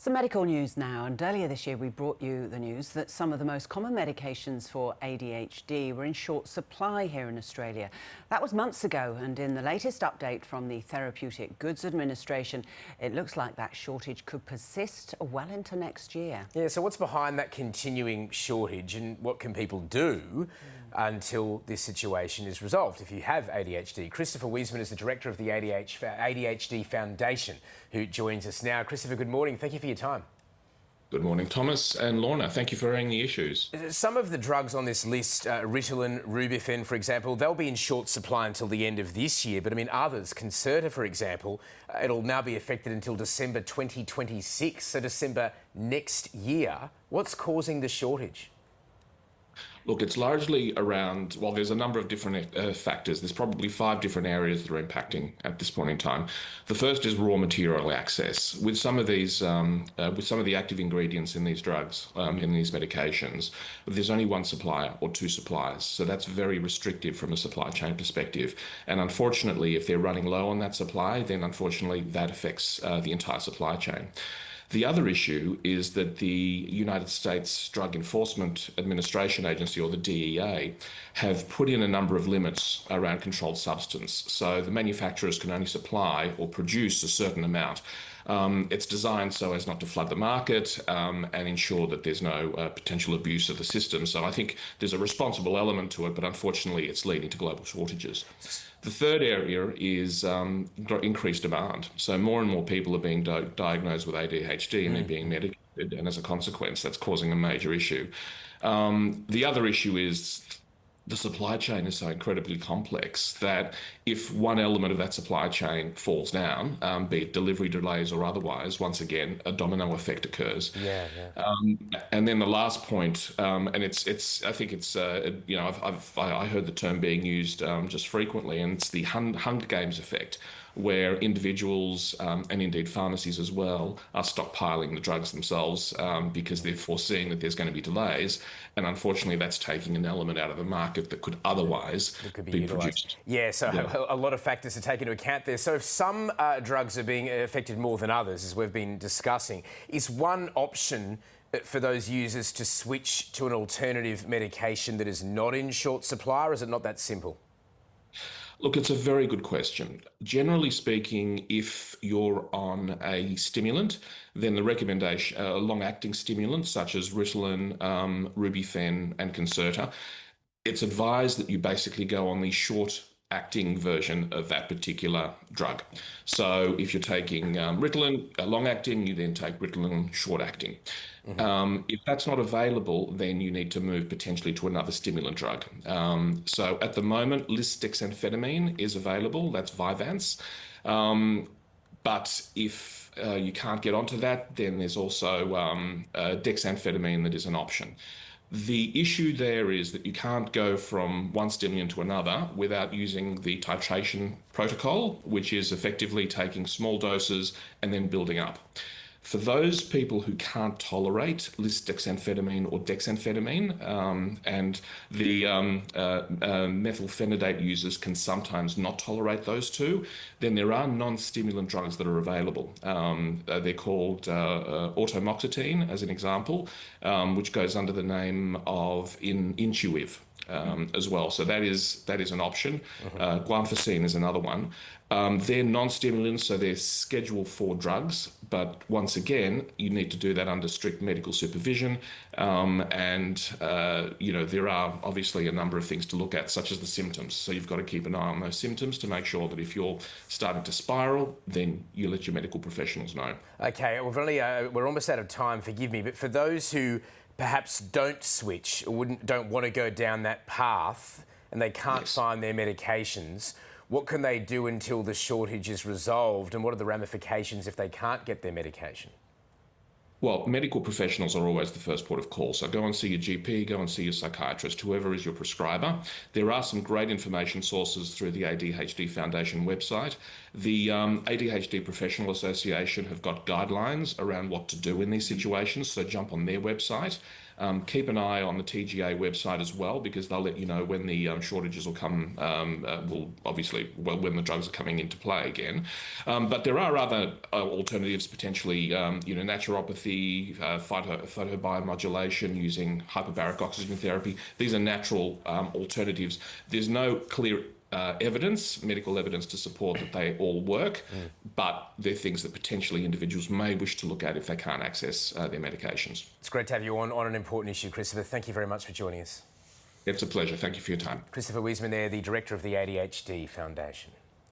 Some medical news now, and earlier this year we brought you the news that some of the most common medications for ADHD were in short supply here in Australia. That was months ago, and in the latest update from the Therapeutic Goods Administration, it looks like that shortage could persist well into next year. Yeah, so what's behind that continuing shortage, and what can people do until this situation is resolved if you have ADHD? Christopher Ouizemann is the director of the ADHD Foundation, who joins us now. Christopher, good morning. Thank you for your time. Good morning, Thomas and Lorna. Thank you for raising the issues. Some of the drugs on this list, Ritalin, Rubifen, for example, they'll be in short supply until the end of this year. But I mean, others, Concerta, for example, it'll now be affected until December 2026, so December next year. What's causing the shortage? Look, it's largely around, well, there's a number of different factors. There's probably 5 different areas that are impacting at this point in time. The first is raw material access. With some of these, with some of the active ingredients in these drugs, in these medications, there's only one supplier or 2 suppliers. So that's very restrictive from a supply chain perspective. And unfortunately, if they're running low on that supply, then unfortunately that affects the entire supply chain. The other issue is that the United States Drug Enforcement Administration Agency, or the DEA, have put in a number of limits around controlled substance. So the manufacturers can only supply or produce a certain amount. It's designed so as not to flood the market and ensure that there's no potential abuse of the system. So I think there's a responsible element to it, but unfortunately it's leading to global shortages. The third area is increased demand. So more and more people are being diagnosed with ADHD and they're being medicated, and as a consequence, that's causing a major issue. The other issue is the supply chain is so incredibly complex that if one element of that supply chain falls down, be it delivery delays or otherwise, once again, a domino effect occurs. Yeah. And then the last point, and I think it's, you know, I heard the term being used just frequently, and it's the Hunger Games effect, where individuals and indeed pharmacies as well are stockpiling the drugs themselves because they're foreseeing that there's going to be delays. And unfortunately, that's taking an element out of the market that could otherwise be produced. Yeah, so a lot of factors to take into account there. So if some drugs are being affected more than others, as we've been discussing, is one option for those users to switch to an alternative medication that is not in short supply, or is it not that simple? Look, it's a very good question. Generally speaking, if you're on a stimulant, then the recommendation, a long-acting stimulant such as Ritalin, Rubifen, and Concerta, it's advised that you basically go on the short-acting version of that particular drug. So if you're taking Ritalin, long-acting, you then take Ritalin short-acting. If that's not available, then you need to move potentially to another stimulant drug. So at the moment, lisdexamfetamine is available. That's Vyvanse. But if you can't get onto that, then there's also dexamphetamine that is an option. The issue there is that you can't go from one stimulant to another without using the titration protocol, which is effectively taking small doses and then building up. For those people who can't tolerate lisdexamfetamine or dexamphetamine, and the methylphenidate users can sometimes not tolerate those two, then there are non-stimulant drugs that are available. They're called automoxetine, as an example, which goes under the name of Intuiv. As well. So that is an option. Guanfacine is another one. They're non-stimulants, so they're Schedule 4 drugs. But once again, you need to do that under strict medical supervision. You know, there are obviously a number of things to look at, such as the symptoms. So you've got to keep an eye on those symptoms to make sure that if you're starting to spiral, then you let your medical professionals know. Okay, we're almost out of time, forgive me, but for those who perhaps don't switch or don't want to go down that path and they can't find their medications, what can they do until the shortage is resolved, and what are the ramifications if they can't get their medication? Well, medical professionals are always the first port of call. So go and see your GP, go and see your psychiatrist, whoever is your prescriber. There are some great information sources through the ADHD Foundation website. The ADHD Professional Association have got guidelines around what to do in these situations, so jump on their website. Keep an eye on the TGA website as well, because they'll let you know when the shortages will come, when the drugs are coming into play again. But there are other alternatives, potentially, naturopathy, photobiomodulation using hyperbaric oxygen therapy. These are natural alternatives. There's no clear medical evidence to support that they all work, but they're things that potentially individuals may wish to look at if they can't access their medications. It's great to have you on an important issue, Christopher. Thank you very much for joining us. It's a pleasure. Thank you for your time. Christopher Ouizemann there, the director of the ADHD Foundation.